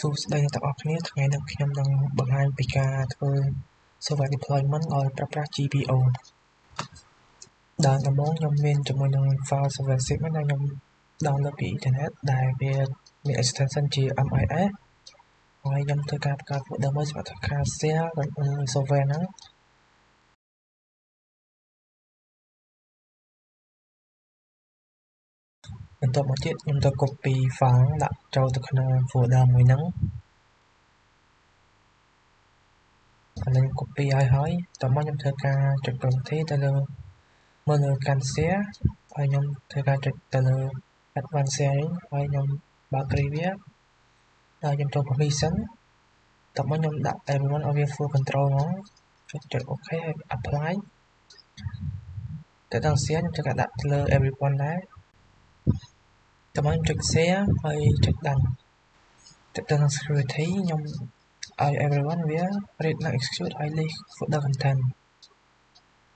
សួស្តីអ្នកទាំងអស់គ្នាថ្ងៃនេះខ្ញុំនឹងបង្ហាញពីការធ្វើ server deployment ដោយប្រើប្រាស់ GPO ដំបូងខ្ញុំមានជាមួយនឹង file server zip ដែលខ្ញុំ download ពីអ៊ីនធឺណិតដែលវាមាន extension ជា MIS ហើយខ្ញុំធ្វើការបង្កើត folder មួយសម្រាប់ធ្វើការ share ទៅលើ server ហ្នឹងបន្ទាប់មកទៀតខ្ញុំទៅ copy file ដាក់ចូលទៅក្នុង folder មួយហ្នឹងឥឡូវខ្ញុំ copy ហើយតោះមកខ្ញុំធ្វើការចុច property ទៅលើមើលលើកាន់ share ហើយខ្ញុំធ្វើការចុចទៅលើ advanced sharing ហើយខ្ញុំបើកគ្រីវាហើយខ្ញុំចូល permission តោះមកខ្ញុំដាក់ everyone ឲ្យវា full control ហ្មងចុច OK ហើយ apply ទៅដល់ share ខ្ញុំធ្វើការដាក់ទៅលើ everyone ដែរតោះមកខ្ញុំចុច share ហើយចុច done ទៅដល់ security ខ្ញុំឲ្យ everyone វា read និង execute ហើយ list folder content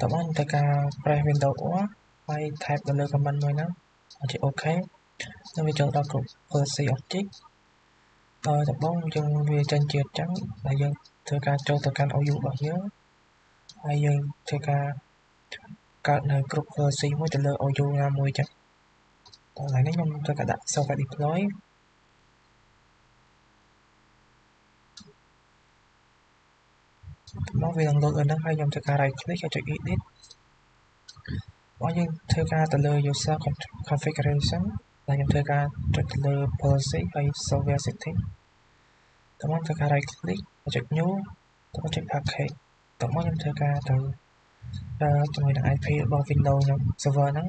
តោះមកខ្ញុំធ្វើការ press window O ហើយ type ទៅលើ command មួយហ្នឹងចុច OK នឹងវាចូលដល់គ្រប់ policy object ដោយដំបូងយើងវាចេញជាអញ្ចឹងហើយយើងធ្វើការចូលទៅកាន់ OU របស់យើងហើយយើងធ្វើការកើតនៅគ្រប់ policy មួយទៅលើ OU ណាមួយអញ្ចឹងឥឡូវនេះខ្ញុំធ្វើការដាក់ server deploy មកវានឹង load ហ្នឹងហើយខ្ញុំធ្វើការ right click ហើយចុច edit ហើយយើងធ្វើការទៅលើ user configuration ហើយខ្ញុំធ្វើការចុចទៅលើ policy ហើយ server setting តោះមកធ្វើការ right click ចុច new តោះមកចុច package តោះមកខ្ញុំធ្វើការទៅជាមួយនឹង IP របស់ Windows ខ្ញុំ server ហ្នឹង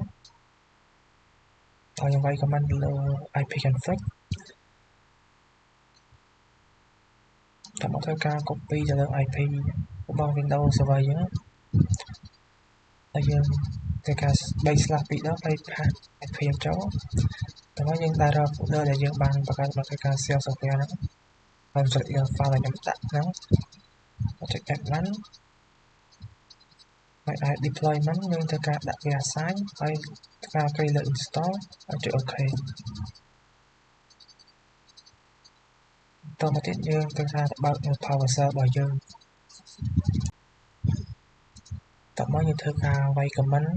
ហើយខ្ញុំវាយ command ទៅលើ IP config តោះមកធ្វើការ copy ទៅលើ IP របស់ Windows server យើងហើយយើងធ្វើការ 3/2 ដងហើយ pass IP យើងចូលតោះមកយើងដាក់ folder ដែលយើងបានបង្កើតមកធ្វើការ share software ហ្នឹងហើយចុចលើ file ដែលខ្ញុំដាក់ហ្នឹងចុច advanced ហើយ add deployment យើងធ្វើការដាក់វា assign ហើយធ្វើការគេលើ install ហើយចុច OK តមកទៀតយើងធ្វើការបើកនៅ PowerShell របស់យើងតមកយើងធ្វើការវាយ command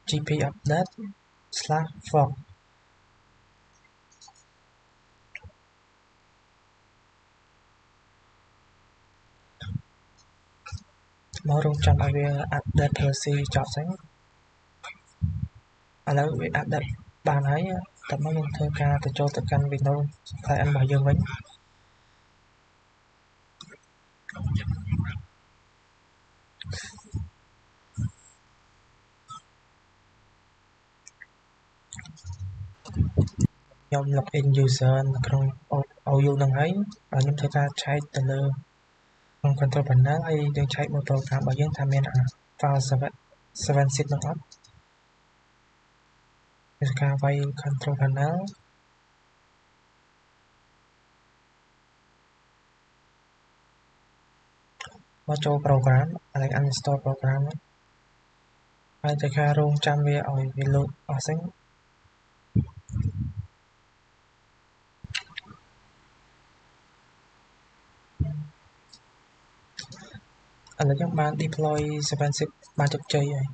gp update/fork មករងចាំឲ្យវា update policy ចប់សិនឥឡូវវា update បានហើយតមកយើងធ្វើការទៅចូលទៅកាន់ Windows client របស់យើងវិញឥឡូវខ្ញុំ login user នៅក្នុង OU ហ្នឹងហើយខ្ញុំធ្វើការឆែកទៅលើក្នុង control panel ហើយយើងឆែកមើល program របស់យើងថាមាន file 7 zip ហ្នឹងអត់ធ្វើការវាយ control panel មកចូល program ឥឡូវ uninstall program ហើយធ្វើការរងចាំវាឲ្យវា load អស់សិនឥឡូវខ្ញុំបាន deploy 7 zip បានជោគជ័យហើយ